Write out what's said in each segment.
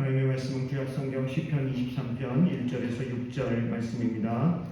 하나님의 말씀은 구약성경 시편 23편 1절에서 6절 말씀입니다.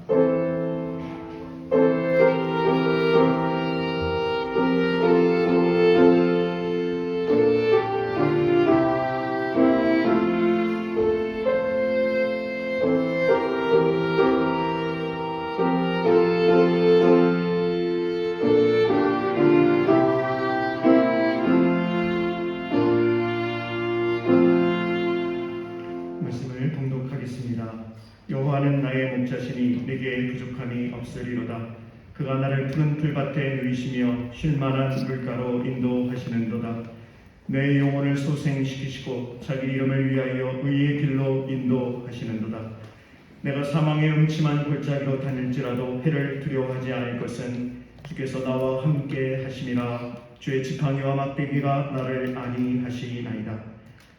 여호와는 나의 목자시니 내게 부족함이 없으리로다. 그가 나를 푸른 풀밭에 누이시며 쉴만한 물가로 인도하시는도다. 내 영혼을 소생시키시고 자기 이름을 위하여 의의 길로 인도하시는도다. 내가 사망의 음침한 골짜기로 다닐지라도 해를 두려워하지 않을 것은 주께서 나와 함께 하심이라. 주의 지팡이와 막대기가 나를 안위하시나이다.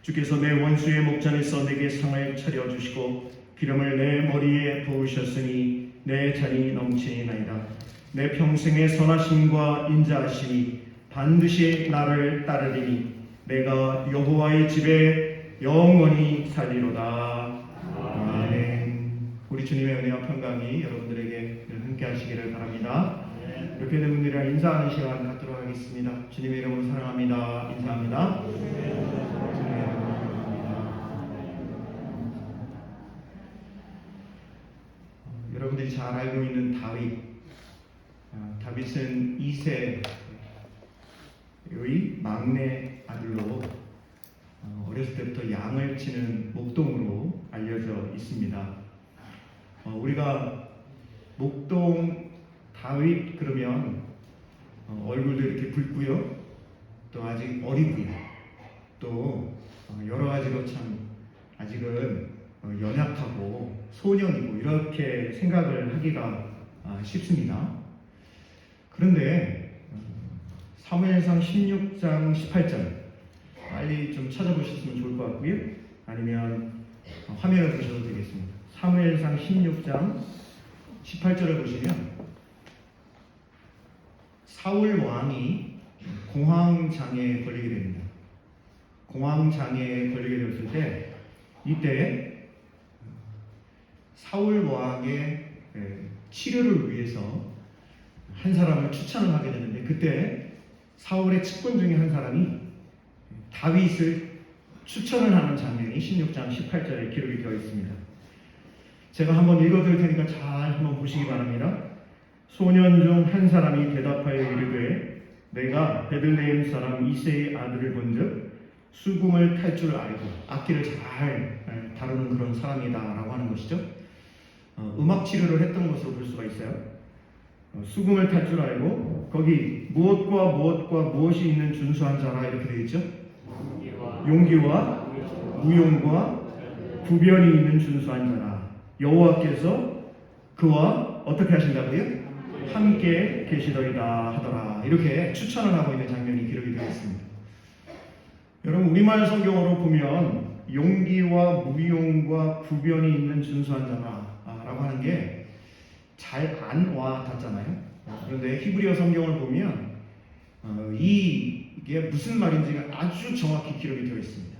주께서 내 원수의 목전에서 내게 상을 차려주시고 기름을 내 머리에 부으셨으니 내 잔이 넘치나이다. 내 평생의 선하심과 인자하심이 반드시 나를 따르리니 내가 여호와의 집에 영원히 살리로다. 아멘. 우리 주님의 은혜와 평강이 여러분들에게 함께 하시기를 바랍니다. 이렇게 된 분들이랑 인사하는 시간 갖도록 하겠습니다. 주님의 이름으로 사랑합니다. 인사합니다. 여러분들이 잘 알고 있는 다윗은 2세의 막내 아들로 어렸을 때부터 양을 치는 목동으로 알려져 있습니다. 우리가 목동 다윗 그러면 얼굴도 이렇게 붉고요, 또 아직 어리고요, 또 여러 가지로 참 아직은 연약하고 소년이고 이렇게 생각을 하기가 쉽습니다. 그런데 사무엘상 16장 18절 빨리 좀 찾아보셨으면 좋을 것 같고요, 아니면 화면을 보셔도 되겠습니다. 사무엘상 16장 18절을 보시면 사울 왕이 공황장애에 걸리게 됩니다. 공황장애에 걸리게 되었을 때 이때 사울 왕의 치료를 위해서 한 사람을 추천을 하게 되는데, 그때 사울의 측근 중에 한 사람이 다윗을 추천을 하는 장면이 16장 18절에 기록이 되어 있습니다. 제가 한번 읽어드릴 테니까 잘 한번 보시기 바랍니다. 소년 중 한 사람이 대답하여 이르되 내가 베들레헴 사람 이새의 아들을 본즉 수금을 탈 줄 알고 악기를 잘 다루는 그런 사람이다 라고 하는 것이죠. 음악 치료를 했던 것으로 볼 수가 있어요. 수금을 탈 줄 알고 거기 무엇과 무엇이 있는 준수한 자라 이렇게 되어 있죠. 용기와 무용과 구변이 있는 준수한 자라. 여호와께서 그와 어떻게 하신다고요? 함께 계시더이다 하더라. 이렇게 추천을 하고 있는 장면이 기록이 되어 있습니다. 여러분, 우리말 성경으로 보면 용기와 무용과 구변이 있는 준수한 자라 라고 하는 게 잘 안 와 닿잖아요. 그런데 히브리어 성경을 보면 이게 무슨 말인지가 아주 정확히 기록이 되어 있습니다.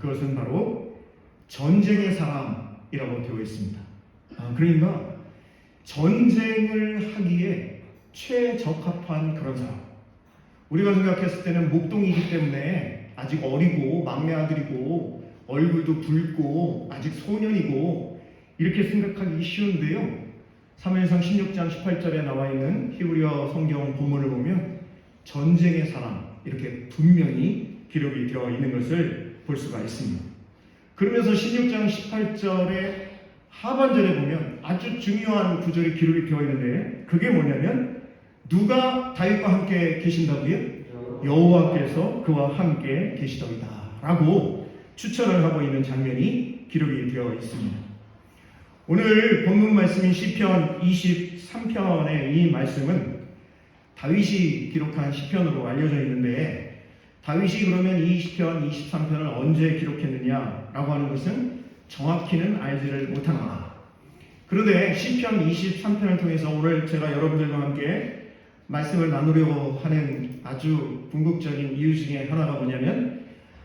그것은 바로 전쟁의 사람이라고 되어 있습니다. 그러니까 전쟁을 하기에 최적합한 그런 사람. 우리가 생각했을 때는 목동이기 때문에 아직 어리고 막내 아들이고 얼굴도 붉고 아직 소년이고 이렇게 생각하기 쉬운데요, 사무엘상 16장 18절에 나와 있는 히브리어 성경 본문을 보면 전쟁의 사람 이렇게 분명히 기록이 되어 있는 것을 볼 수가 있습니다. 그러면서 16장 18절의 하반절에 보면 아주 중요한 구절이 기록이 되어 있는데, 그게 뭐냐면 누가 다윗과 함께 계신다고요? 여호와께서 그와 함께 계시더이다 라고 추천을 하고 있는 장면이 기록이 되어 있습니다. 오늘 본문 말씀인 시편 23편의 이 말씀은 다윗이 기록한 시편으로 알려져 있는데, 다윗이 그러면 이 시편 23편을 언제 기록했느냐라고 하는 것은 정확히는 알지를 못하나, 그런데 시편 23편을 통해서 오늘 제가 여러분들과 함께 말씀을 나누려고 하는 아주 궁극적인 이유 중에 하나가 뭐냐면,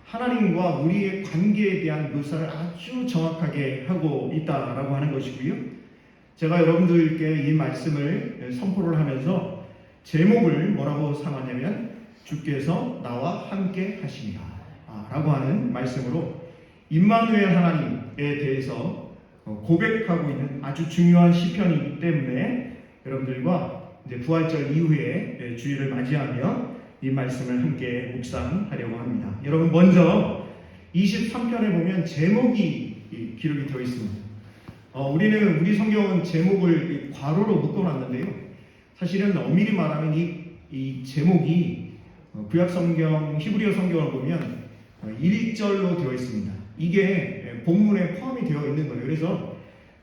하나님과 우리의 관계에 대한 묘사를 아주 정확하게 하고 있다라고 하는 것이고요. 제가 여러분들께 이 말씀을 선포를 하면서 제목을 뭐라고 삼았냐면 주께서 나와 함께 하시리라 라고 하는 말씀으로 임마누엘 하나님에 대해서 고백하고 있는 아주 중요한 시편이기 때문에 여러분들과 이제 부활절 이후에 주일을 맞이하며 이 말씀을 함께 묵상하려고 합니다. 여러분 먼저 23편에 보면 제목이 기록이 되어 있습니다. 우리 성경은 제목을 괄호로 묶어놨는데요. 사실은 엄밀히 말하면 이 제목이 구약 성경 히브리어 성경을 보면 1절로 되어 있습니다. 이게 본문에 포함이 되어 있는 거예요. 그래서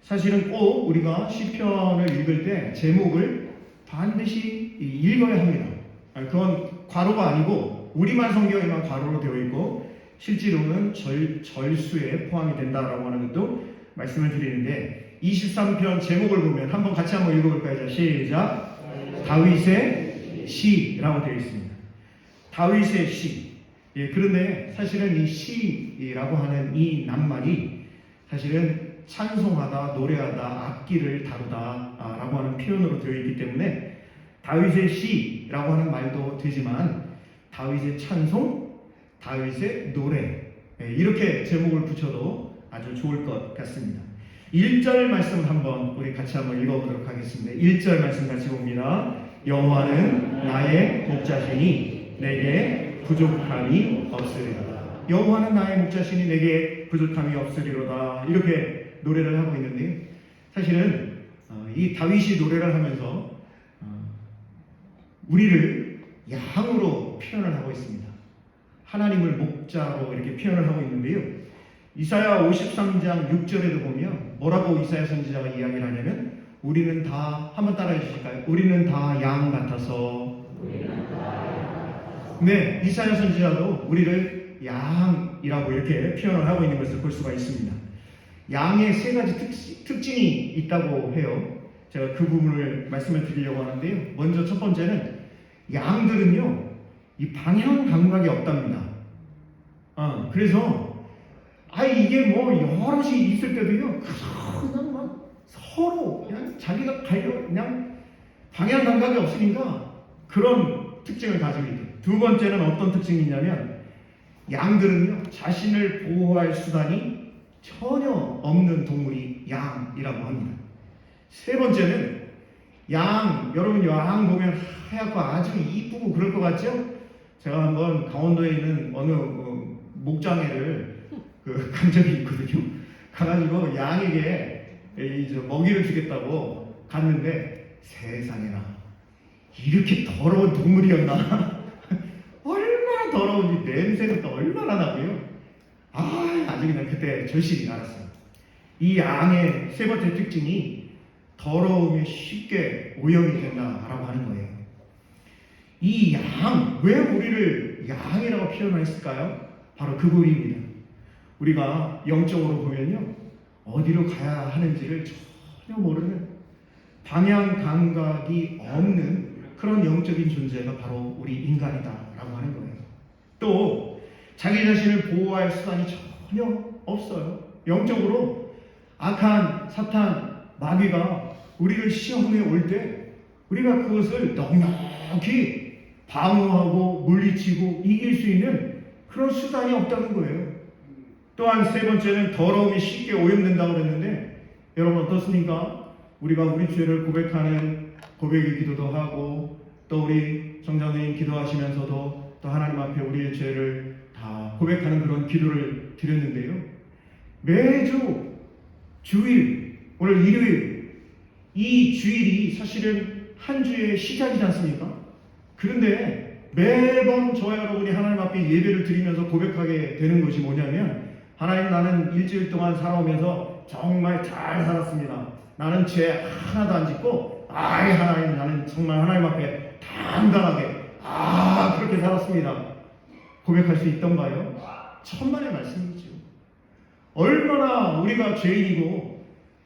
사실은 꼭 우리가 시편을 읽을 때 제목을 반드시 읽어야 합니다. 그건 괄호가 아니고 우리말 성경에만 괄호로 되어 있고 실제로는 절수에 포함이 된다라고 하는 것도 말씀을 드리는데 23편 제목을 보면 같이 한번 읽어볼까요? 자, 시작. 다윗의 시라고 되어 있습니다. 다윗의 시. 그런데 사실은 이 시라고 하는 이 낱말이 사실은 찬송하다, 노래하다, 악기를 다루다라고 하는 표현으로 되어 있기 때문에 다윗의 시라고 하는 말도 되지만 다윗의 찬송, 다윗의 노래 이렇게 제목을 붙여도 아주 좋을 것 같습니다. 1절 말씀 우리 같이 한번 읽어보도록 하겠습니다. 1절 말씀 같이 봅니다. 여호와는 나의 목자시니 내게 부족함이 없으리로다. 여호와는 나의 목자시니 내게 부족함이 없으리로다. 이렇게 노래를 하고 있는데요. 사실은 이 다윗이 노래를 하면서 우리를 양으로 표현을 하고 있습니다. 하나님을 목자로 이렇게 표현을 하고 있는데요. 이사야 53장 6절에도 보면 뭐라고 이사야 선지자가 이야기를 하냐면 우리는 다 한번 따라해 주실까요? 우리는 다 양 같아서. 네, 이사야 선지자도 우리를 양이라고 이렇게 표현을 하고 있는 것을 볼 수가 있습니다. 양의 세 가지 특징이 있다고 해요. 제가 그 부분을 말씀을 드리려고 하는데요. 먼저 첫 번째는 양들은요, 이 방향 감각이 없답니다. 그래서 이게 뭐 여럿이 있을 때도요, 그냥 막 서로 그냥 자기가 그냥 방향 감각이 없으니까 그런 특징을 가지고 있어요. 두 번째는 어떤 특징이 있냐면 양들은요, 자신을 보호할 수단이 전혀 없는 동물이 양이라고 합니다. 세 번째는 여러분 양 보면 하얗고 아주 이쁘고 그럴 것 같죠? 제가 한번 강원도에 있는 어느 목장에를 간 적이 있거든요. 가가지고 양에게 먹이를 주겠다고 갔는데 세상에나 이렇게 더러운 동물이었나? 얼마나 더러운지 냄새가 또 얼마나 나고요. 아주 그냥 그때 절실히 알았어요. 이 양의 세 번째 특징이 더러움에 쉽게 오염이 된다라고 하는 거예요. 이 양, 왜 우리를 양이라고 표현을 했을까요? 바로 그 부분입니다. 우리가 영적으로 보면요, 어디로 가야 하는지를 전혀 모르는 방향 감각이 없는 그런 영적인 존재가 바로 우리 인간이다라고 하는 거예요. 또 자기 자신을 보호할 수단이 전혀 없어요. 영적으로 악한 사탄, 마귀가 우리를 시험에 올 때 우리가 그것을 넉넉히 방어하고 물리치고 이길 수 있는 그런 수단이 없다는 거예요. 또한 세 번째는 더러움이 쉽게 오염된다고 그랬는데 여러분 어떻습니까? 우리가 우리 죄를 고백하는 고백의 기도도 하고 또 우리 정장님 기도하시면서도 또 하나님 앞에 우리의 죄를 다 고백하는 그런 기도를 드렸는데요. 매주 주일, 오늘 일요일, 이 주일이 사실은 한 주의 시작이지 않습니까? 그런데 매번 저와 여러분이 하나님 앞에 예배를 드리면서 고백하게 되는 것이 뭐냐면 하나님, 나는 일주일 동안 살아오면서 정말 잘 살았습니다. 나는 죄 하나도 안 짓고 하나님, 나는 정말 하나님 앞에 당당하게 그렇게 살았습니다. 고백할 수 있던가요? 천만의 말씀이죠. 얼마나 우리가 죄인이고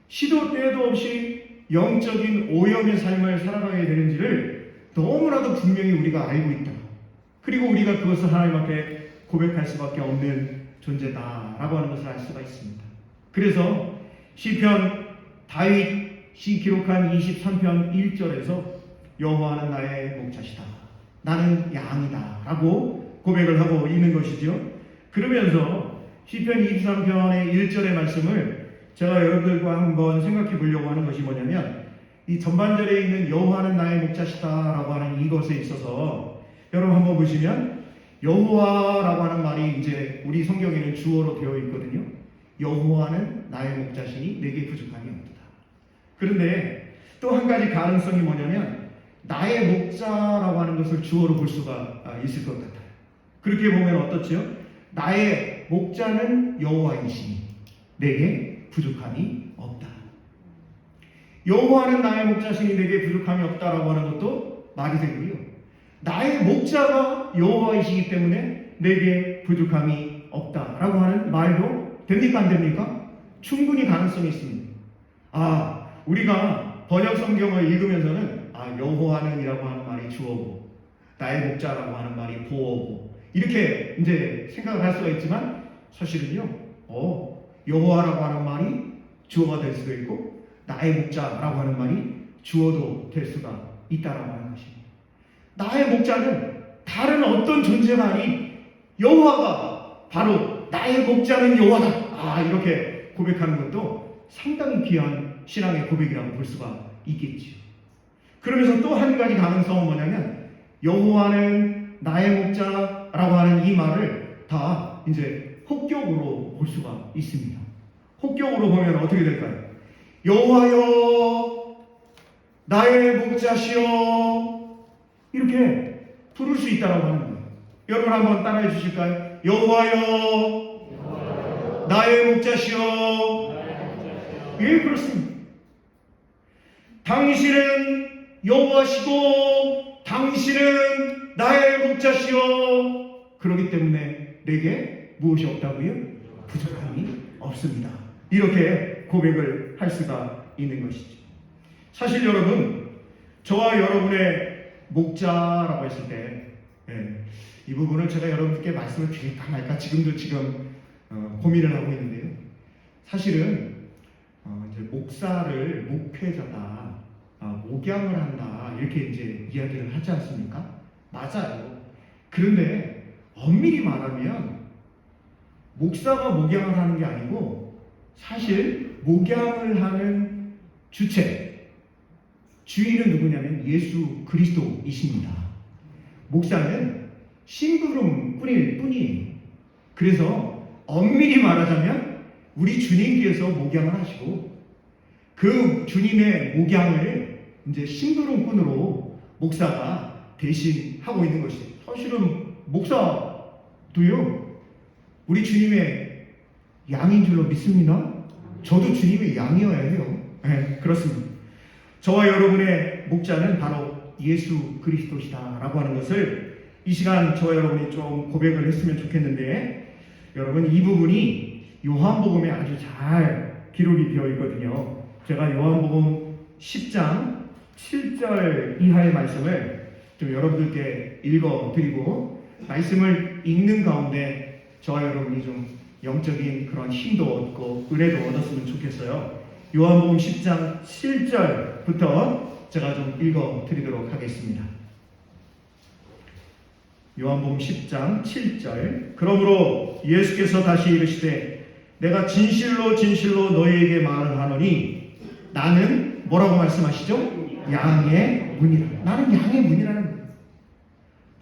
시도 때도 없이 영적인 오염의 삶을 살아가게 되는지를 너무나도 분명히 우리가 알고 있다. 그리고 우리가 그것을 하나님 앞에 고백할 수밖에 없는 존재다라고 하는 것을 알 수가 있습니다. 그래서 시편 다윗이 기록한 23편 1절에서 여호와는 나의 목자시다, 나는 양이다 라고 고백을 하고 있는 것이죠. 그러면서 시편 23편의 1절의 말씀을 제가 여러분들과 한번 생각해 보려고 하는 것이 뭐냐면, 이 전반절에 있는 여호와는 나의 목자시다 라고 하는 이것에 있어서 여러분 한번 보시면 여호와라고 하는 말이 이제 우리 성경에는 주어로 되어 있거든요. 여호와는 나의 목자시니 내게 부족함이 없다. 그런데 또 한 가지 가능성이 뭐냐면 나의 목자라고 하는 것을 주어로 볼 수가 있을 것 같아요. 그렇게 보면 어떻지요? 나의 목자는 여호와이시니 내게 부족함이 없다. 여호와는 나의 목자시니 내게 부족함이 없다라고 하는 것도 말이 되고요. 나의 목자가 여호와이시기 때문에 내게 부족함이 없다라고 하는 말도 됩니까? 안 됩니까? 충분히 가능성이 있습니다. 우리가 번역 성경을 읽으면서는 여호와는 이라고 하는 말이 주어고 나의 목자라고 하는 말이 보어고 이렇게 이제 생각을 할 수가 있지만, 사실은요, 여호와라고 하는 말이 주어가 될 수도 있고 나의 목자라고 하는 말이 주어도 될 수가 있다라고 하는 것입니다. 나의 목자는 다른 어떤 존재가 아닌 여호와가 바로 나의 목자는 여호와다, 이렇게 고백하는 것도 상당히 귀한 신앙의 고백이라고 볼 수가 있겠지요. 그러면서 또 한 가지 가능성은 뭐냐면, 여호와는 나의 목자라고 하는 이 말을 다 이제 혹격으로 볼 수가 있습니다. 혹격으로 보면 어떻게 될까요? 여호와여 나의 목자시여, 이렇게 부를 수 있다라고 하는 거예요. 여러분 한번 따라해 주실까요? 여호와여 나의 목자시여. 예, 그렇습니다. 당신은 여호와시고 당신은 나의 목자시여. 그렇기 때문에 내게 무엇이 없다고요? 부족함이 없습니다. 이렇게 고백을 할 수가 있는 것이죠. 사실 여러분, 저와 여러분의 목자라고 했을 때, 이 부분을 제가 여러분께 말씀을 드릴까 말까 지금 고민을 하고 있는데요. 사실은 이제 목사를 목회자다, 목양을 한다, 이렇게 이제 이야기를 하지 않습니까? 맞아요. 그런데 엄밀히 말하면 목사가 목양을 하는 게 아니고, 사실 목양을 하는 주인은 누구냐면 예수 그리스도이십니다. 목사는 심부름꾼일 뿐이에요. 그래서 엄밀히 말하자면 우리 주님께서 목양을 하시고 그 주님의 목양을 이제 심부름꾼으로 목사가 대신하고 있는 것이에요. 사실은 목사도요, 우리 주님의 양인 줄로 믿습니다. 저도 주님의 양이어야 해요. 네, 그렇습니다. 저와 여러분의 목자는 바로 예수 그리스도시다라고 하는 것을 이 시간 저와 여러분이 좀 고백을 했으면 좋겠는데, 여러분 이 부분이 요한복음에 아주 잘 기록이 되어 있거든요. 제가 요한복음 10장 7절 이하의 말씀을 좀 여러분들께 읽어드리고, 말씀을 읽는 가운데 저와 여러분이 좀 영적인 그런 힘도 얻고 은혜도 얻었으면 좋겠어요. 요한복음 10장 7절부터 제가 좀 읽어드리도록 하겠습니다. 요한복음 10장 7절. 그러므로 예수께서 다시 이르시되 내가 진실로 진실로 너희에게 말을 하노니, 나는 뭐라고 말씀하시죠? 양의 문이라. 나는 양의 문이라는 거예요.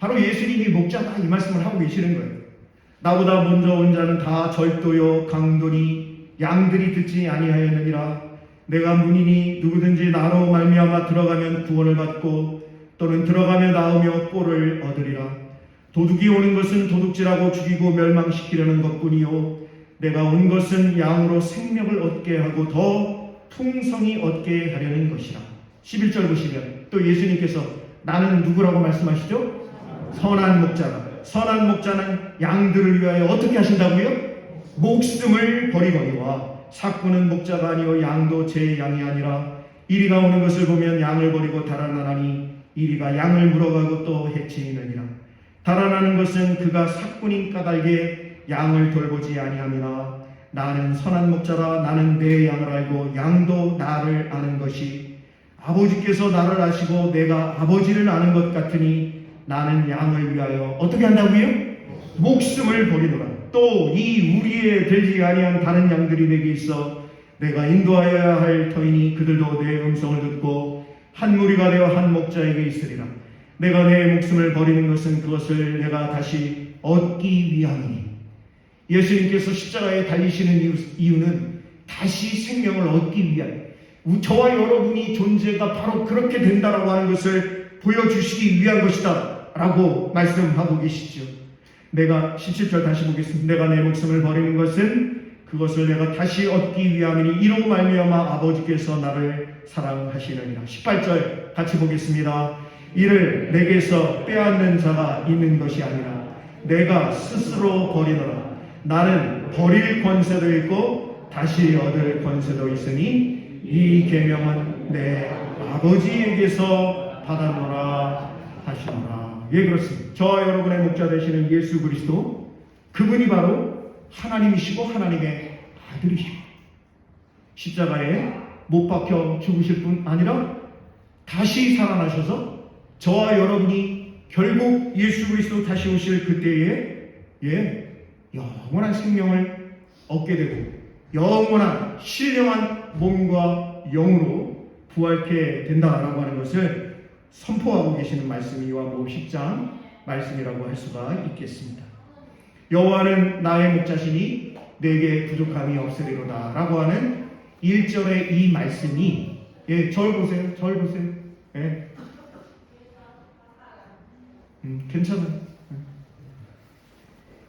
바로 예수님이 목자다, 이 말씀을 하고 계시는 거예요. 나보다 먼저 온 자는 다 절도요 강도니 양들이 듣지 아니하였느니라. 내가 문이니 누구든지 나로 말미암아 들어가면 구원을 받고 또는 들어가며 나오며 꼴을 얻으리라. 도둑이 오는 것은 도둑질하고 죽이고 멸망시키려는 것뿐이요 내가 온 것은 양으로 생명을 얻게 하고 더 풍성히 얻게 하려는 것이라. 11절 보시면 또 예수님께서 나는 누구라고 말씀하시죠? 선한 목자라. 선한 목자는 양들을 위하여 어떻게 하신다고요? 목숨을 버리거니와 삭구는 목자가 아니요 양도 제 양이 아니라 이리가 오는 것을 보면 양을 버리고 달아나니 이리가 양을 물어가고 또 해치느니라. 달아나는 것은 그가 삭군인 까닭에 양을 돌보지 아니함이나 나는 선한 목자라. 나는 내 양을 알고 양도 나를 아는 것이 아버지께서 나를 아시고 내가 아버지를 아는 것 같으니 나는 양을 위하여 어떻게 한다고요? 목숨을 버리노라. 또 이 우리에 들지 아니한 다른 양들이 내게 있어 내가 인도하여야 할 터이니 그들도 내 음성을 듣고 한 무리가 되어 한 목자에게 있으리라. 내가 내 목숨을 버리는 것은 그것을 내가 다시 얻기 위함이니. 예수님께서 십자가에 달리시는 이유는 다시 생명을 얻기 위한, 저와 여러분이 존재가 바로 그렇게 된다라고 하는 것을 보여주시기 위한 것이다 라고 말씀하고 계시죠. 내가 17절 다시 보겠습니다. 내가 내 목숨을 버리는 것은 그것을 내가 다시 얻기 위함이니 이로 말미암아 아버지께서 나를 사랑하시느니라. 18절 같이 보겠습니다. 이를 내게서 빼앗는 자가 있는 것이 아니라 내가 스스로 버리노라. 나는 버릴 권세도 있고 다시 얻을 권세도 있으니 이 계명은 내 아버지에게서 받아노라 하시노라. 예, 그렇습니다. 저와 여러분의 목자 되시는 예수 그리스도, 그분이 바로 하나님이시고 하나님의 아들이시고 십자가에 못 박혀 죽으실 뿐 아니라 다시 살아나셔서 저와 여러분이 결국 예수 그리스도 다시 오실 그때에 영원한 생명을 얻게 되고 영원한 신령한 몸과 영으로 부활케 된다라고 하는 것을 선포하고 계시는 말씀이 요한복음 10장 말씀이라고 할 수가 있겠습니다. 여호와는 나의 목자시니 내게 부족함이 없으리로다 라고 하는 1절의 이 말씀이, 절 보세요. 절 보세요. 괜찮아요.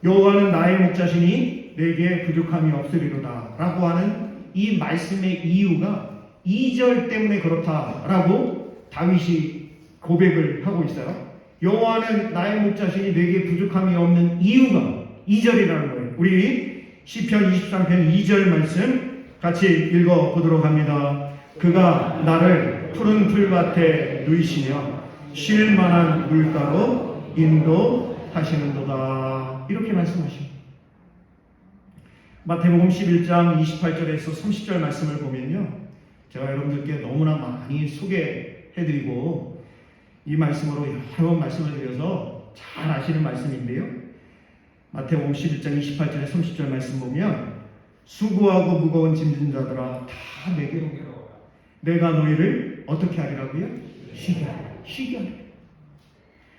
여호와는 나의 목자시니 내게 부족함이 없으리로다 라고 하는 이 말씀의 이유가 2절 때문에 그렇다라고 다윗이 고백을 하고 있어요. 여호와는 나의 목자시니 내게 부족함이 없는 이유가 2절이라는 거예요. 우리 시편 23편 2절 말씀 같이 읽어보도록 합니다. 그가 나를 푸른 풀밭에 누이시며 쉴 만한 물가로 인도하시는도다. 이렇게 말씀하십니다. 마태복음 11장 28절에서 30절 말씀을 보면요, 제가 여러분들께 너무나 많이 소개해드리고 이 말씀으로 여러 번 말씀을 드려서 잘 아시는 말씀인데요, 마태복음 11장 28절에 30절 말씀 보면 수고하고 무거운 짐진 자들아 다 내게로 내가 너희를 어떻게 하리라고요? 쉬게 하리라.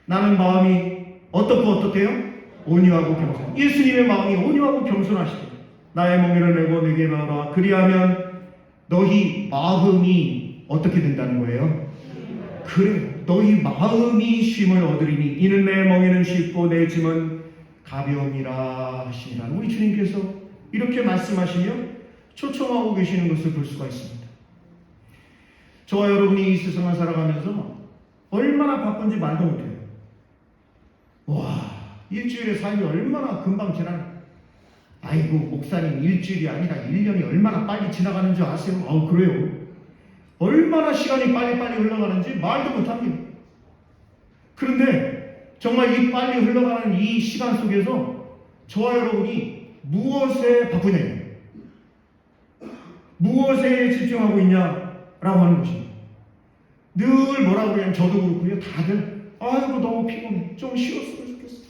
나는 마음이 어떻게요? 온유하고 겸손. 예수님의 마음이 온유하고 겸손하시고 나의 멍에를 메고 내게 나오라. 그리하면 너희 마음이 어떻게 된다는 거예요? 그래, 너희 마음이 쉼을 얻으리니 이는 내 멍에는 쉽고 내 짐은 가벼움이라 하시니라. 우리 주님께서 이렇게 말씀하시며 초청하고 계시는 것을 볼 수가 있습니다. 저와 여러분이 이 세상을 살아가면서 얼마나 바쁜지 말도 못해요. 와, 일주일의 삶이 얼마나 금방 지나는. 아이고, 목사님, 일주일이 아니라 1년이 얼마나 빨리 지나가는 줄 아세요? 그래요. 얼마나 시간이 빨리빨리 흘러가는지 말도 못합니다. 그런데 정말 이 빨리 흘러가는 이 시간 속에서 저와 여러분이 무엇에 바쁘냐요? 무엇에 집중하고 있냐라고 하는 것입니다. 늘 뭐라고 그래요? 저도 그렇고요. 다들 아이고 너무 피곤해. 좀 쉬었으면 좋겠어.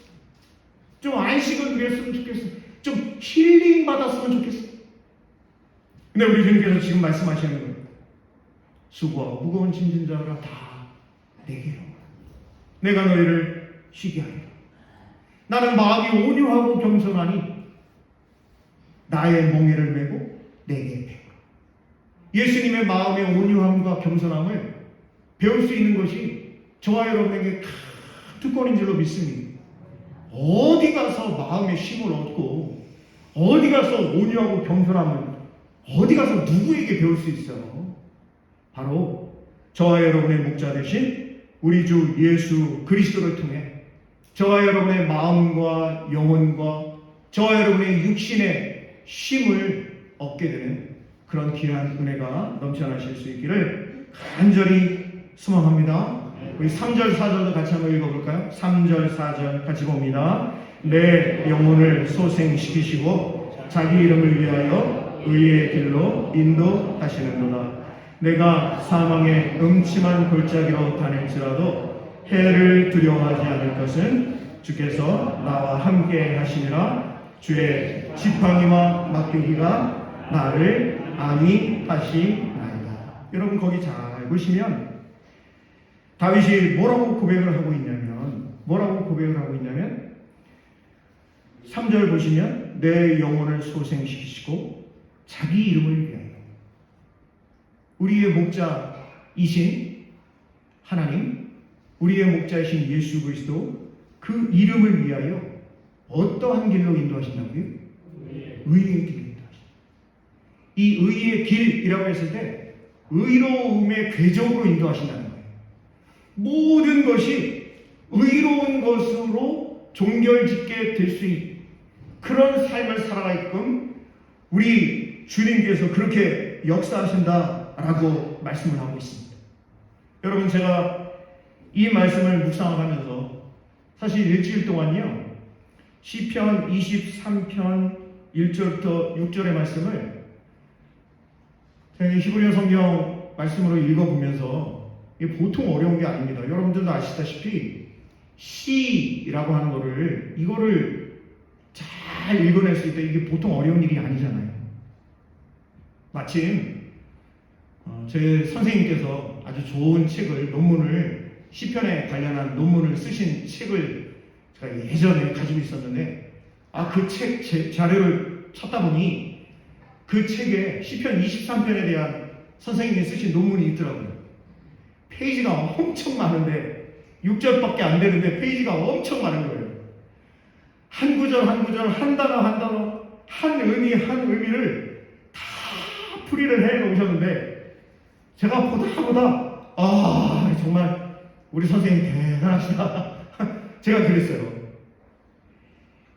좀 안식을 누렸으면 좋겠어. 좀 힐링 받았으면 좋겠어. 근데 우리 주님께서 지금 말씀하시는 거예요. 수고하고 무거운 짐진 자들아 다 내게로 내가 너희를 쉬게 하리라. 나는 마음이 온유하고 겸손하니 나의 멍에를 메고 내게 배우라. 예수님의 마음의 온유함과 겸손함을 배울 수 있는 것이 저와 여러분에게 큰 특권인 줄로 믿습니다. 어디 가서 마음의 쉼을 얻고 어디 가서 온유하고 겸손함을 어디 가서 누구에게 배울 수 있어요? 바로 저와 여러분의 목자 되신 우리 주 예수 그리스도를 통해 저와 여러분의 마음과 영혼과 저와 여러분의 육신의 쉼을 얻게 되는 그런 귀한 은혜가 넘쳐나실 수 있기를 간절히 소망합니다. 우리 3절 4절도 같이 한번 읽어볼까요? 3절 4절 같이 봅니다. 내 영혼을 소생시키시고 자기 이름을 위하여 의의 길로 인도하시는도다. 내가 사망의 음침한 골짜기로 다닐지라도 해를 두려워하지 않을 것은 주께서 나와 함께 하시니라. 주의 지팡이와 막대기가 나를 안위하시나이다. 여러분 거기 잘 보시면 다윗이 뭐라고 고백을 하고 있냐면 3절 보시면 내 영혼을 소생시키시고 자기 이름을 위하여 우리의 목자이신 하나님, 우리의 목자이신 예수 그리스도 그 이름을 위하여 어떠한 길로 인도하신다고요? 의의 길로 인도하신다. 이 의의 길이라고 했을 때 의로움의 궤적으로 인도하신다는 거예요. 모든 것이 의로운 것으로 종결짓게 될 수 있는 그런 삶을 살아가게끔 우리 주님께서 그렇게 역사하신다라고 말씀을 하고 있습니다. 여러분 제가 이 말씀을 묵상하면서 사실 일주일 동안요 시편 23편 1절부터 6절의 말씀을 제가 히브리어 성경 말씀으로 읽어보면서 이게 보통 어려운 게 아닙니다. 여러분들도 아시다시피 시라고 하는 거를 이거를 잘 읽어낼 수 있다. 이게 보통 어려운 일이 아니잖아요. 마침 제 선생님께서 아주 좋은 책을 논문을 시편에 관련한 논문을 쓰신 책을 제가 예전에 가지고 있었는데 그 책 자료를 찾다 보니 그 책에 시편 23편에 대한 선생님이 쓰신 논문이 있더라고요. 페이지가 엄청 많은데 6절밖에 안 되는데 페이지가 엄청 많은 거예요. 한 구절 한 구절 한 단어 한 단어 한 의미 한 의미를 다 풀이를 해 놓으셨는데 제가 보다 정말 우리 선생님 대단하시다. 제가 그랬어요.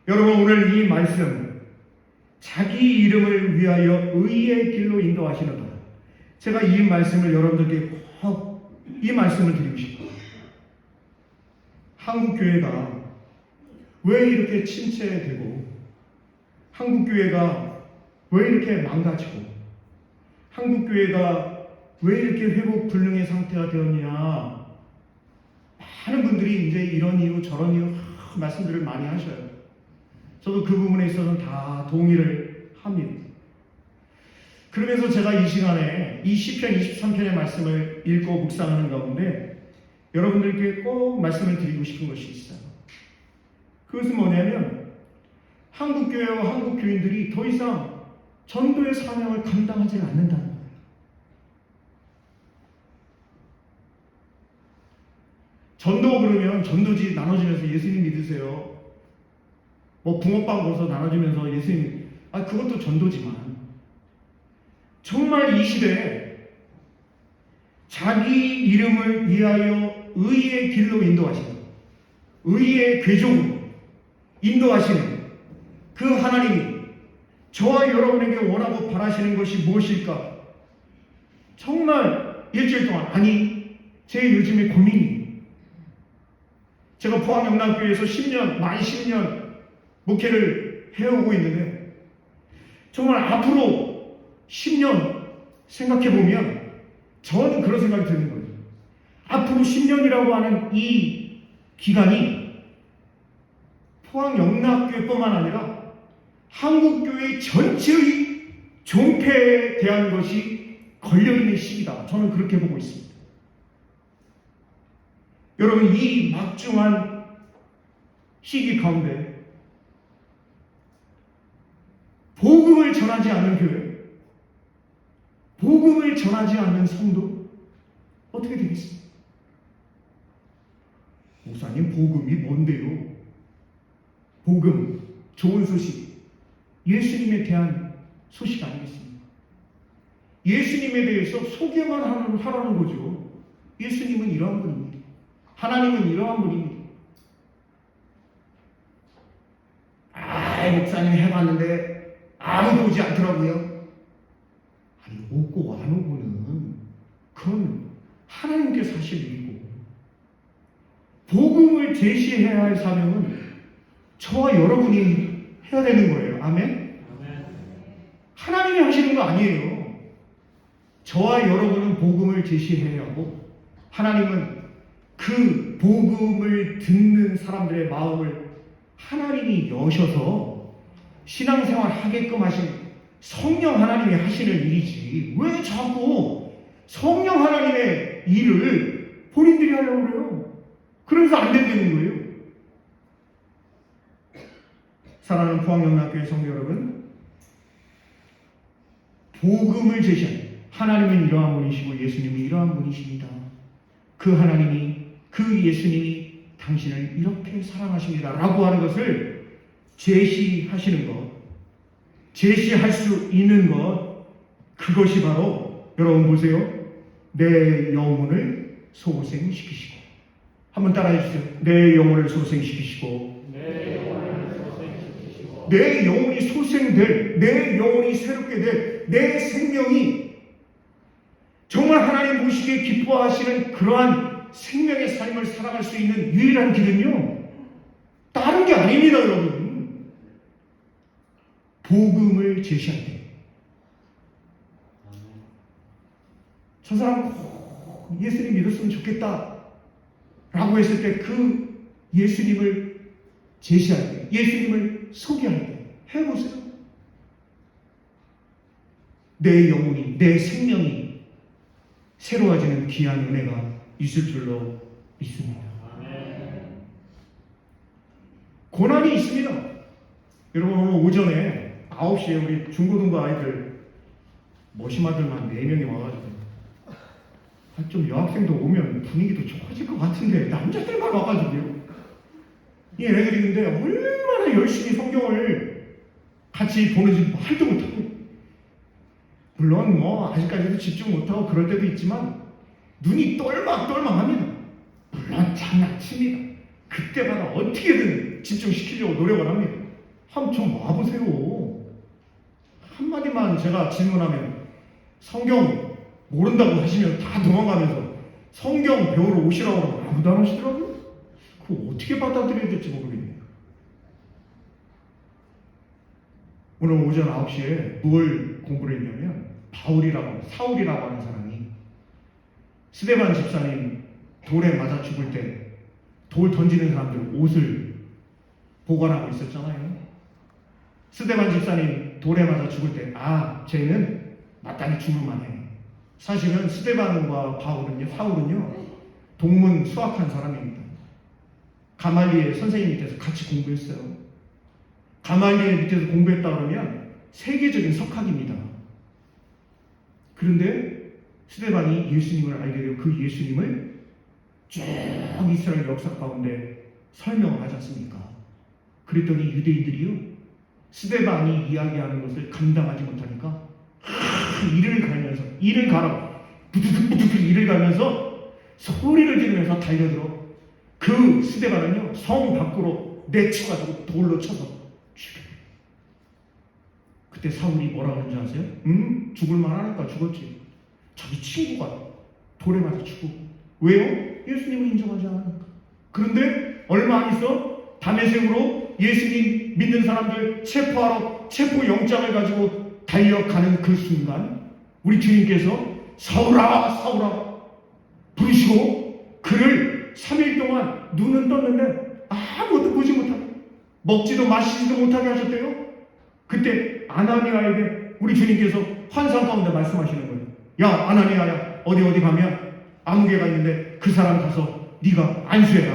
여러분 오늘 이 말씀 자기 이름을 위하여 의의 길로 인도하시는 것 제가 이 말씀을 여러분들께 꼭 이 말씀을 드리고 싶어요. 한국교회가 왜 이렇게 침체되고 한국교회가 왜 이렇게 망가지고 한국교회가 왜 이렇게 회복 불능의 상태가 되었냐. 많은 분들이 이제 이런 이유 저런 이유 말씀들을 많이 하셔요. 저도 그 부분에 있어서는 다 동의를 합니다. 그러면서 제가 이 시간에 이 시편 23편의 말씀을 읽고 묵상하는 가운데 여러분들께 꼭 말씀을 드리고 싶은 것이 있어요. 그것은 뭐냐면 한국교회와 한국교인들이 더 이상 전도의 사명을 감당하지 않는다는 거예요. 전도 그러면 전도지 나눠주면서 예수님 믿으세요. 뭐 붕어빵 거서 나눠주면서 예수님 그것도 전도지만 정말 이 시대에 자기 이름을 위하여 의의 길로 인도하시는 의의 궤적으로 인도하시는 그 하나님이 저와 여러분에게 원하고 바라시는 것이 무엇일까? 정말 일주일 동안 제 요즘의 고민이 제가 포항영남교회에서 만 10년 목회를 해오고 있는데 정말 앞으로 10년 생각해보면 저는 그런 생각이 드는 거예요. 앞으로 10년이라고 하는 이 기간이 포항영남교회뿐만 아니라 한국교회 전체의 존폐에 대한 것이 걸려있는 시기다. 저는 그렇게 보고 있습니다. 여러분 이 막중한 시기 가운데 복음을 전하지 않는 교회, 복음을 전하지 않는 성도 어떻게 되겠습니까? 목사님 복음이 뭔데요? 복음, 좋은 소식, 예수님에 대한 소식 아니겠습니까? 예수님에 대해서 소개만 하라는 거죠. 예수님은 이러한 분입니다. 하나님은 이러한 분입니다. 목사님 해봤는데 아무도 오지 않더라고요. 오고 안 오고는 그건 하나님께서 하실 일이고 복음을 제시해야 할 사명은 저와 여러분이 해야 되는 거예요. 아멘? 하나님이 하시는 거 아니에요. 저와 여러분은 복음을 제시해야 하고 하나님은 그 복음을 듣는 사람들의 마음을 하나님이 여셔서 신앙생활 하게끔 하신 성령 하나님이 하시는 일이지 왜 자꾸 성령 하나님의 일을 본인들이 하려고 그래요? 그래서 안 된다는 거예요. 사랑하는 포항영락교회 성도 여러분, 복음을 제시하는 하나님은 이러한 분이시고 예수님은 이러한 분이십니다. 그 하나님이 그 예수님이 당신을 이렇게 사랑하십니다 라고 하는 것을 제시하시는 것, 제시할 수 있는 것, 그것이 바로 여러분 보세요. 내 영혼을 소생시키시고, 한번 따라해 주세요. 내 영혼을 소생시키시고, 내 영혼이 소생될, 내 영혼이 새롭게 될, 내 생명이 정말 하나님 보시기에 기뻐하시는 그러한 생명의 삶을 살아갈 수 있는 유일한 길은요, 다른 게 아닙니다, 여러분. 복음을 제시할 때. 저 사람 예수님 믿었으면 좋겠다 라고 했을 때 그 예수님을 제시할 때, 예수님을 소개할 때 해보세요. 내 영혼이, 내 생명이 새로워지는 귀한 은혜가 있을 줄로 믿습니다. 고난이 있습니다. 여러분 오늘 오전에 9시에 우리 중고등부 아이들 머시마들만 4명이 와가지고 좀 여학생도 오면 분위기도 좋아질 것 같은데 남자들만 와가지고요. 이 애들이 근데 얼마나 열심히 성경을 같이 보는지 할도 못하고, 물론 뭐 아직까지도 집중 못하고 그럴 때도 있지만 눈이 똘망똘망합니다. 물론 장난칩니다. 그때마다 어떻게든 집중시키려고 노력을 합니다. 한번 좀 와보세요. 한마디만 제가 질문하면 성경 모른다고 하시면 다 도망가면서 성경 배우러 오시라고 하면 아무도 안 하시더라고요. 그거 어떻게 받아들여야 될지 모르겠네요. 오늘 오전 9시에 뭘 공부를 했냐면 사울이라고 하는 사람이 스데반 집사님 돌에 맞아 죽을 때 돌 던지는 사람들 옷을 보관하고 있었잖아요. 스데반 집사님 돌에 맞아 죽을 때 쟤는 마땅히 죽을 만해. 사실은 스데반과 사울은요 동문 수학한 사람입니다. 가말리엘 선생님 밑에서 같이 공부했어요. 가말리엘 밑에서 공부했다 그러면 세계적인 석학입니다. 그런데 스데반이 예수님을 알게 되고 그 예수님을 쭉 이스라엘 역사 가운데 설명을 하지 않습니까? 그랬더니 유대인들이요 스데반이 이야기하는 것을 감당하지 못하니까 이를 가라고 부두둑부두둑 이를 갈면서 소리를 지르면서 달려들어 그 스데반은요 성 밖으로 내쳐가지고 돌로 쳐서 죽여요. 그때 사울이 뭐라고 하는지 아세요? 죽을 만하니까 죽었지. 자기 친구가 돌에 맞아 죽고. 왜요? 예수님을 인정하지 않으니까. 그런데 얼마 안 있어 다메섹으로 예수님 믿는 사람들 체포하러 체포영장을 가지고 달려가는 그 순간 우리 주님께서 사울아 사울아 부르시고 그를 3일 동안 눈은 떴는데 아무것도 보지 못하고 먹지도 마시지도 못하게 하셨대요. 그때 아나니아에게 우리 주님께서 환상 가운데 말씀하시는 거예요. 야 아나니아야 어디 가면 아무개가 있는데 그 사람 가서 네가 안수해라.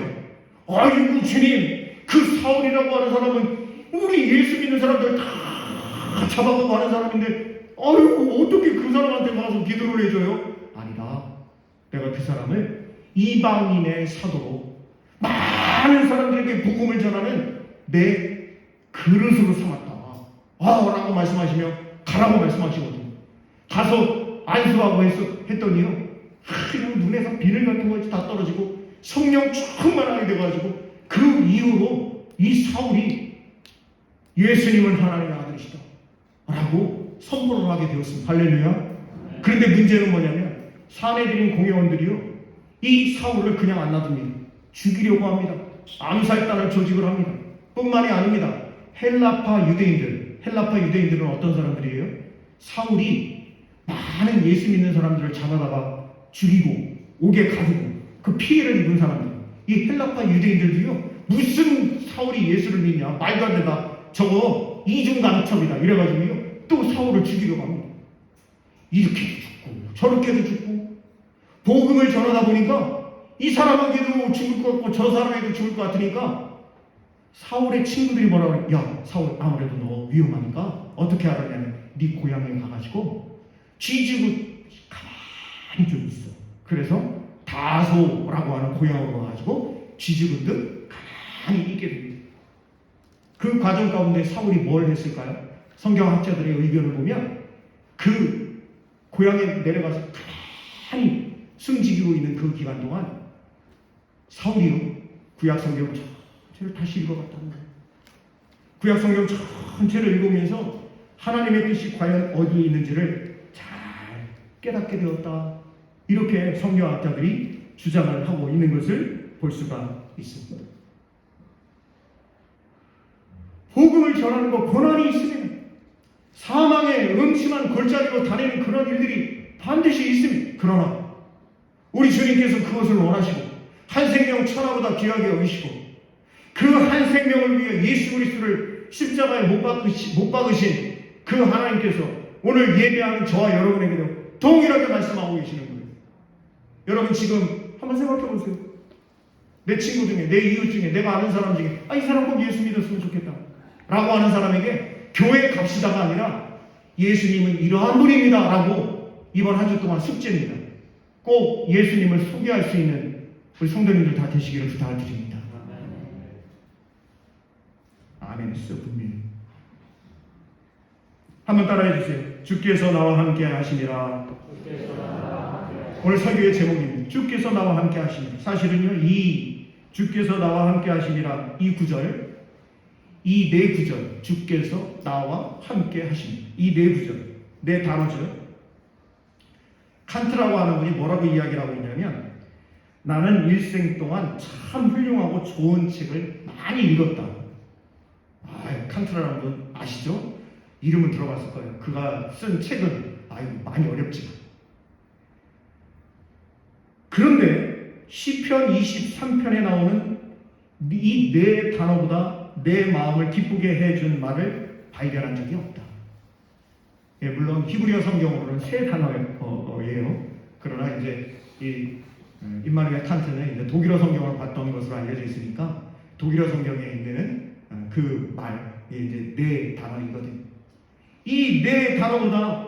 아이고 주님 그 사울이라고 하는 사람은 우리 예수 믿는 사람들 다 잡아가고 하는 사람인데 아이고 어떻게 그 사람한테 가서 기도를 해줘요? 아니다. 내가 그 사람을 이방인의 사도로 많은 사람들에게 복음을 전하는 내 그릇으로 삼았다. 라고 말씀하시며 가라고 말씀하시거든요. 가서 안수하고 했더니요 그냥 눈에서 비늘 같은 것이 다 떨어지고 성령 충만하게 돼가지고 그 이후로 이 사울이 예수님은 하나님의 아들이시다 라고 선포를 하게 되었습니다. 할렐루야. 그런데 문제는 뭐냐면 사내들인 공회원들이요 이 사울을 그냥 안 놔둡니다. 죽이려고 합니다. 암살단을 조직을 합니다. 뿐만이 아닙니다. 헬라파 유대인들은 어떤 사람들이에요? 사울이 많은 예수 믿는 사람들을 잡아다가 죽이고 옥에 가두고 그 피해를 입은 사람들, 이 헬라파 유대인들도요, 무슨 사울이 예수를 믿냐, 말도 안 된다, 저거 이중간첩이다 이래가지고요 또 사울을 죽이려고 합니다. 이렇게도 죽고 저렇게도 죽고, 복음을 전하다 보니까 이 사람에게도 죽을 것 같고 저 사람에게도 죽을 것 같으니까 사울의 친구들이 뭐라고 그래? 야, 사울, 아무래도 너 위험하니까 어떻게 하라냐면 네 고향에 가가지고 쥐지고 가만히 좀 있어. 그래서 다소라고 하는 고향으로 가가지고 쥐죽은 듯 가만히 있게 됩니다. 그 과정 가운데 사울이 뭘 했을까요? 성경학자들의 의견을 보면 그 고향에 내려가서 가만히 숨지기고 있는 그 기간 동안 사울이요, 구약성경을 전체를 다시 읽어갔다는 거예요. 구약성경 전체를 읽으면서 하나님의 뜻이 과연 어디에 있는지를 잘 깨닫게 되었다, 이렇게 성경학자들이 주장을 하고 있는 것을 볼 수가 있습니다. 복음을 전하는 것, 고난이 있으면 사망의 음침한 골짜기로 다니는 그런 일들이 반드시 있습니다. 그러나 우리 주님께서 그것을 원하시고 한 생명 천하보다 귀하게 여기시고 그 한 생명을 위해 예수 그리스도를 십자가에 못 박으신 그 하나님께서 오늘 예배하는 저와 여러분에게도 동일하게 말씀하고 계시는 거예요. 여러분 지금 한번 생각해 보세요. 내 친구 중에, 내 이웃 중에, 내가 아는 사람 중에 이 사람 꼭 예수 믿었으면 좋겠다 라고 하는 사람에게 교회 갑시다가 아니라 예수님은 이러한 분입니다 라고 이번 한 주 동안 숙제입니다. 꼭 예수님을 소개할 수 있는 우리 성도님들 다 되시기를 부탁드립니다. 아멘. 분명히 한번 따라해 주세요. 주께서 나와 함께 하시니라. 오늘 설교의 제목입니다. 주께서 나와 함께 하시니라. 사실은요, 이 주께서 나와 함께 하시니라 이 구절, 이 네 구절, 주께서 나와 함께 하시니라, 이 네 구절, 네 단어죠. 칸트라고 하는 분이 뭐라고 이야기를 하고 있냐면, 나는 일생 동안 참 훌륭하고 좋은 책을 많이 읽었다. 칸트라는 분 아시죠? 이름은 들어봤을 거예요. 그가 쓴 책은 많이 어렵지만, 그런데 시편 23편에 나오는 이 네 단어보다 내 마음을 기쁘게 해준 말을 발견한 적이 없다. 예, 물론 히브리어 성경으로는 세 단어예요. 그러나 이제 이 임마누엘 칸트는 이제 독일어 성경을 봤던 것으로 알려져 있으니까 독일어 성경에 있는 그 말이 이제 네 단어이거든요. 이 네 단어보다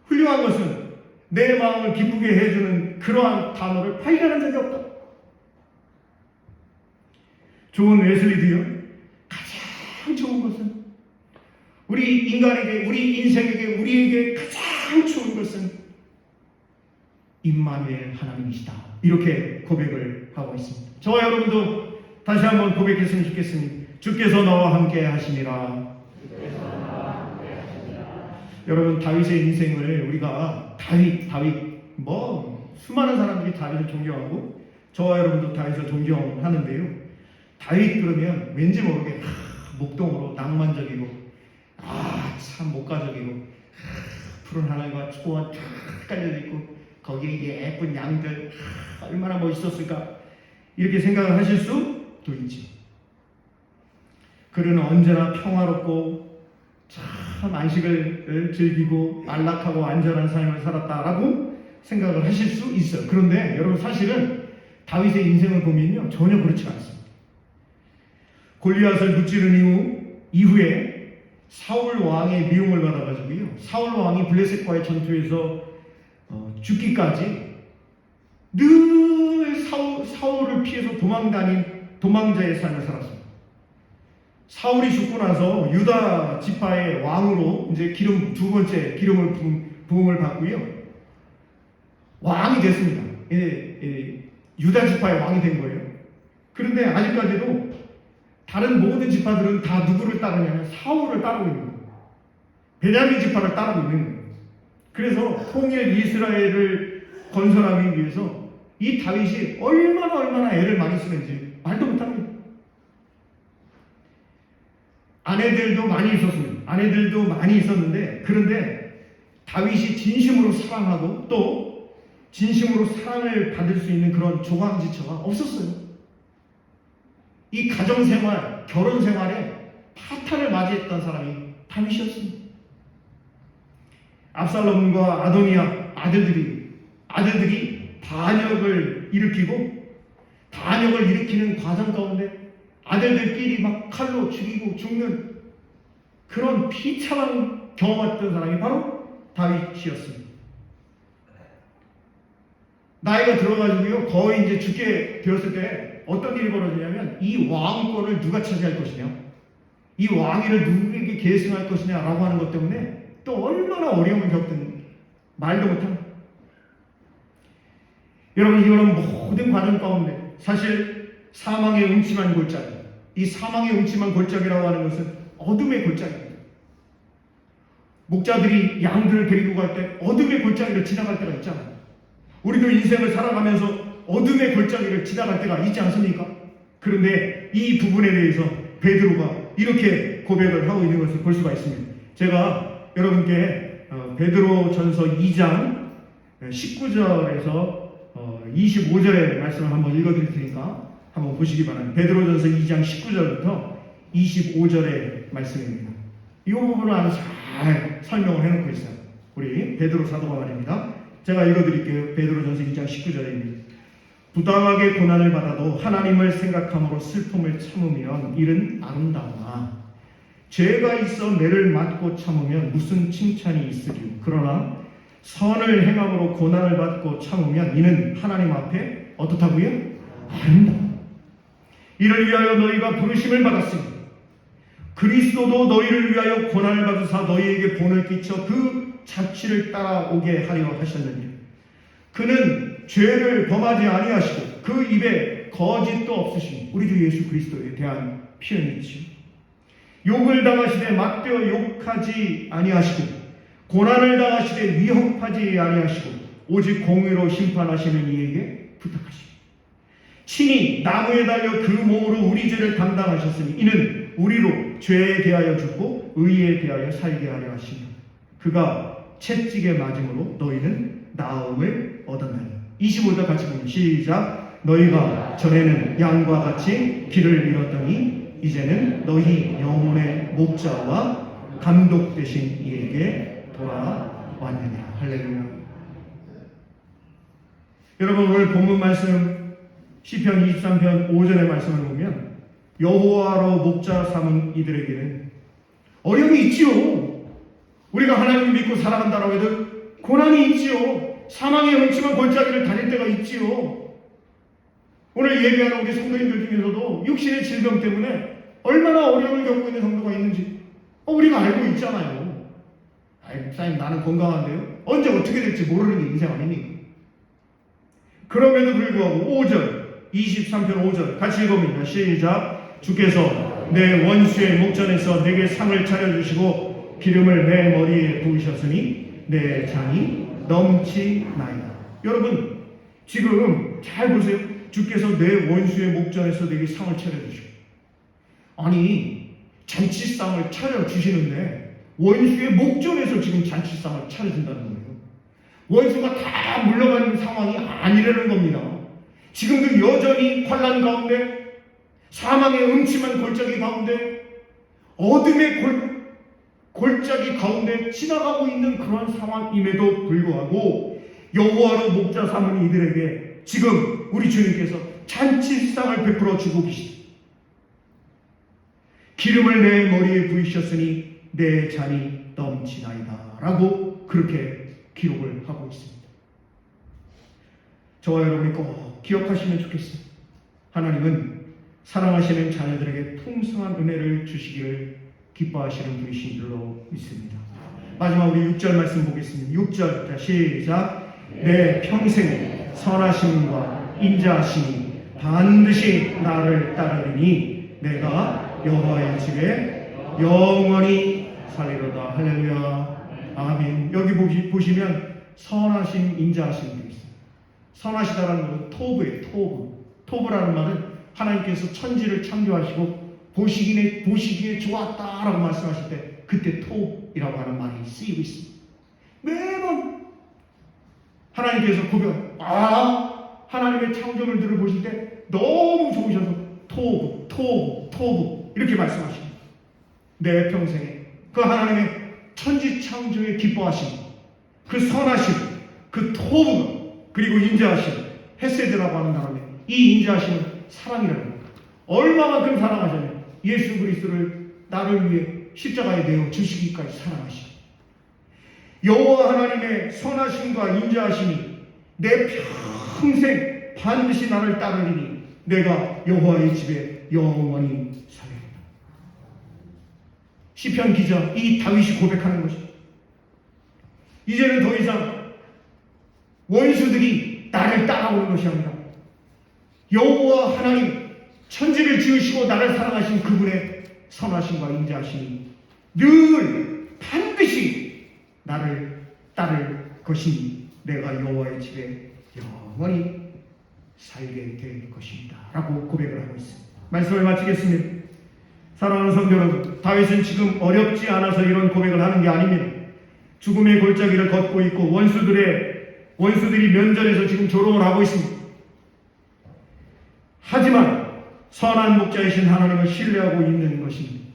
훌륭한 것은 내 마음을 기쁘게 해주는 그러한 단어를 발견한 적이 없다. 존 웨슬리도요, 가장 좋은 것은, 우리 인간에게, 우리 인생에게, 우리에게 가장 좋은 것은 임마누엘 하나님이시다, 이렇게 고백을 하고 있습니다. 저와 여러분도 다시 한번 고백했으면 좋겠습니다. 주께서 나와 함께 하시니라. 여러분, 다윗의 인생을 우리가 다윗 수많은 사람들이 다윗을 존경하고 저와 여러분도 다윗을 존경하는데요, 다윗 그러면 왠지 모르게 목동으로 낭만적이고 참 목가적이고 푸른 하늘과 초가 쫙 깔려져 있고 거기에 예쁜 양들 얼마나 멋있었을까, 이렇게 생각을 하실 수도 있지. 그는 언제나 평화롭고 참 안식을 즐기고 안락하고 안전한 삶을 살았다라고 생각을 하실 수 있어요. 그런데 여러분, 사실은 다윗의 인생을 보면요, 전혀 그렇지 않습니다. 골리앗을 무찌른 이후에 사울 왕의 미움을 받아가지고요, 사울 왕이 블레셋과의 전투에서 죽기까지 늘 사울을 피해서 도망자의 삶을 살았습니다. 사울이 죽고 나서 유다 지파의 왕으로 이제 두 번째 기름을 부음을 받고요, 왕이 됐습니다. 유다 지파의 왕이 된 거예요. 그런데 아직까지도 다른 모든 지파들은 다 누구를 따르냐면 사울을 따르고 있는 거예요. 베냐민 지파를 따르고 있는 거예요. 그래서 통일 이스라엘을 건설하기 위해서 이 다윗이 얼마나 애를 많이 쓰는지 말도 못합니다. 아내들도 많이 있었는데 그런데 다윗이 진심으로 사랑하고 또 진심으로 사랑을 받을 수 있는 그런 조강지처가 없었어요. 이 가정생활, 결혼생활에 파탄을 맞이했던 사람이 다윗이었습니다. 압살롬과 아도니아 아들들이 반역을 일으키는 과정 가운데 아들들끼리 막 칼로 죽이고 죽는 그런 비참한 경험했던 사람이 바로 다윗이었습니다. 나이가 들어가지고요, 거의 이제 죽게 되었을 때 어떤 일이 벌어지냐면 이 왕권을 누가 차지할 것이냐, 이 왕위를 누구에게 계승할 것이냐라고 하는 것 때문에 또 얼마나 어려움을 겪든 말도 못합니다. 여러분, 이거는 모든 과정 가운데 사실 사망의 음침한 골짜기, 이 사망의 음침한 골짜기라고 하는 것은 어둠의 골짜기입니다. 목자들이 양들을 데리고 갈 때 어둠의 골짜기를 지나갈 때가 있잖아요. 우리도 인생을 살아가면서 어둠의 골짜기를 지나갈 때가 있지 않습니까? 그런데 이 부분에 대해서 베드로가 이렇게 고백을 하고 있는 것을 볼 수가 있습니다. 제가 여러분께 베드로전서 2장 19절에서 25절의 말씀을 한번 읽어드릴 테니까 한번 보시기 바랍니다. 베드로전서 2장 19절부터 25절의 말씀입니다. 이 부분을 아주 잘 설명을 해놓고 있어요. 우리 베드로 사도가 말입니다. 제가 읽어드릴게요. 베드로전서 2장 19절입니다. 부당하게 고난을 받아도 하나님을 생각함으로 슬픔을 참으면 이는 아름다우나 죄가 있어 매를 맞고 참으면 무슨 칭찬이 있으리요. 그러나 선을 행함으로 고난을 받고 참으면 이는 하나님 앞에 어떻다고요? 아름다워. 이를 위하여 너희가 부르심을 받았으니 그리스도도 너희를 위하여 고난을 받으사 너희에게 본을 끼쳐 그 자취를 따라오게 하려 하셨느니라. 그는 죄를 범하지 아니하시고 그 입에 거짓도 없으시니 우리 주 예수 그리스도에 대한 표현이지요. 욕을 당하시되 맞되어 욕하지 아니하시고 고난을 당하시되 위협하지 아니하시고 오직 공의로 심판하시는 이에게 부탁하시고 친히 나무에 달려 그 몸으로 우리 죄를 담당하셨으니 이는 우리로 죄에 대하여 죽고 의에 대하여 살게 하려 하시니 그가 채찍에 맞음으로 너희는 나음을 얻었나니. 25절 같이 보면 시작. 너희가 전에는 양과 같이 길을 잃었더니 이제는 너희 영혼의 목자와 감독 되신 이에게 돌아왔느니라. 할렐루야. 여러분, 오늘 본문 말씀 시편 23편 5절의 말씀을 보면 여호와로 목자 삼은 이들에게는 어려움이 있지요. 우리가 하나님을 믿고 살아간다고 해도 고난이 있지요. 사망의 음침한 골짜기를 다닐 때가 있지요. 오늘 예배하는 우리 성도님들 중에서도 육신의 질병 때문에 얼마나 어려움을 겪고 있는 성도가 있는지 우리가 알고 있잖아요. 목사님, 나는 건강한데요. 언제 어떻게 될지 모르는 게 인생 아닙니까? 그럼에도 불구하고 5절 23편 5절 같이 읽어봅니다. 시작. 주께서 내 원수의 목전에서 내게 상을 차려주시고 기름을 내 머리에 부으셨으니 내 잔이 넘치나이다. 여러분, 지금 잘 보세요. 주께서 내 원수의 목전에서 내게 상을 차려주시고, 아니 잔치상을 차려주시는데 원수의 목전에서 지금 잔치상을 차려준다는 거예요. 원수가 다 물러가는 상황이 아니라는 겁니다. 지금도 여전히 환난 가운데, 사망의 음침한 골짜기 가운데, 어둠의 골짜기 가운데 지나가고 있는 그런 상황임에도 불구하고 여호와로 목자 삼은 이들에게 지금 우리 주님께서 잔치상을 베풀어 주고 계시다. 기름을 내 머리에 부으셨으니 내 잔이 넘치나이다 라고 그렇게 기록을 하고 있습니다. 저와 여러분이 꼭 기억하시면 좋겠습니다. 하나님은 사랑하시는 자녀들에게 풍성한 은혜를 주시기를 기뻐하시는 분이신 줄로 믿습니다. 마지막 우리 6절 말씀 보겠습니다. 6절 시작. 내 평생 선하심과 인자하심이 반드시 나를 따르리니 내가 여호와의 집에 영원히 살리로다. 할렐루야. 아멘. 여기 보시면 선하심, 인자하심이 있습니다. 선하시다라는 것은 토브예요. 토브라는 말은 하나님께서 천지를 창조하시고 보시기에 좋았다라고 말씀하실 때 그때 토이라고 하는 말이 쓰이고 있습니다. 매번 하나님께서 하나님의 창조물들을 보실 때 너무 좋으셔서 토브 이렇게 말씀하십니다. 내 평생에 그 하나님의 천지 창조에 기뻐하심, 그 선하심, 그 토브, 그리고 인자하심, 헤세드라고 하는 단어인데 이 인자하심은 사랑이라는 겁니다. 얼마만큼 사랑하셨냐? 예수 그리스도를 나를 위해 십자가에 내어 주시기까지 사랑하시고 여호와 하나님의 선하심과 인자하심이 내 평생 반드시 나를 따르리니 내가 여호와의 집에 영원히 살리리라. 시편 기자 이 다윗이 고백하는 것입니다. 이제는 더 이상 원수들이 나를 따라오는 것이 아니라 여호와 하나님 천지를 지으시고 나를 사랑하신 그분의 선하심과 인자하심이 늘 반드시 나를 따를 것이니 내가 여호와의 집에 영원히 살게 될 것입니다 라고 고백을 하고 있습니다. 말씀을 마치겠습니다. 사랑하는 성도 여러분, 다윗은 지금 어렵지 않아서 이런 고백을 하는 게 아닙니다. 죽음의 골짜기를 걷고 있고 원수들이 면전에서 지금 조롱을 하고 있습니다. 하지만 선한 목자이신 하나님을 신뢰하고 있는 것입니다.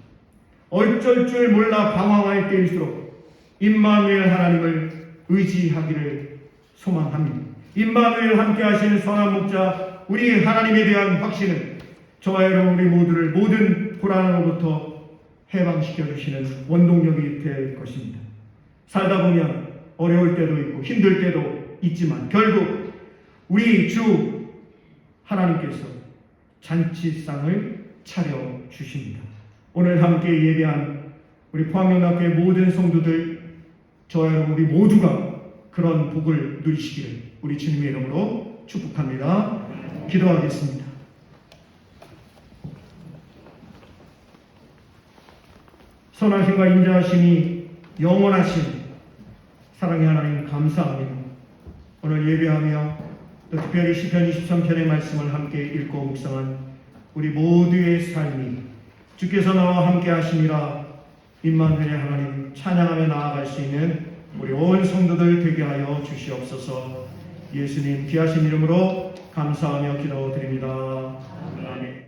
어쩔 줄 몰라 방황할 때일수록 임마누엘 하나님을 의지하기를 소망합니다. 임마누엘 함께 하시는 선한 목자 우리 하나님에 대한 확신은 저와 여러분 우리 모두를 모든 불안으로부터 해방시켜 주시는 원동력이 될 것입니다. 살다 보면 어려울 때도 있고 힘들 때도 있지만 결국 우리 주 하나님께서 잔치상을 차려 주십니다. 오늘 함께 예배한 우리 포항영락교회 모든 성도들 저와 여러분 우리 모두가 그런 복을 누리시기를 우리 주님의 이름으로 축복합니다. 기도하겠습니다. 선하심과 인자하심이 영원하신 사랑의 하나님 감사합니다. 오늘 예배하며 또 특별히 시편 23편의 말씀을 함께 읽고 묵상한 우리 모두의 삶이 주께서 나와 함께 하심이라 임마누엘의 하나님 찬양하며 나아갈 수 있는 우리 온 성도들 되게 하여 주시옵소서. 예수님 귀하신 이름으로 감사하며 기도드립니다. 아멘.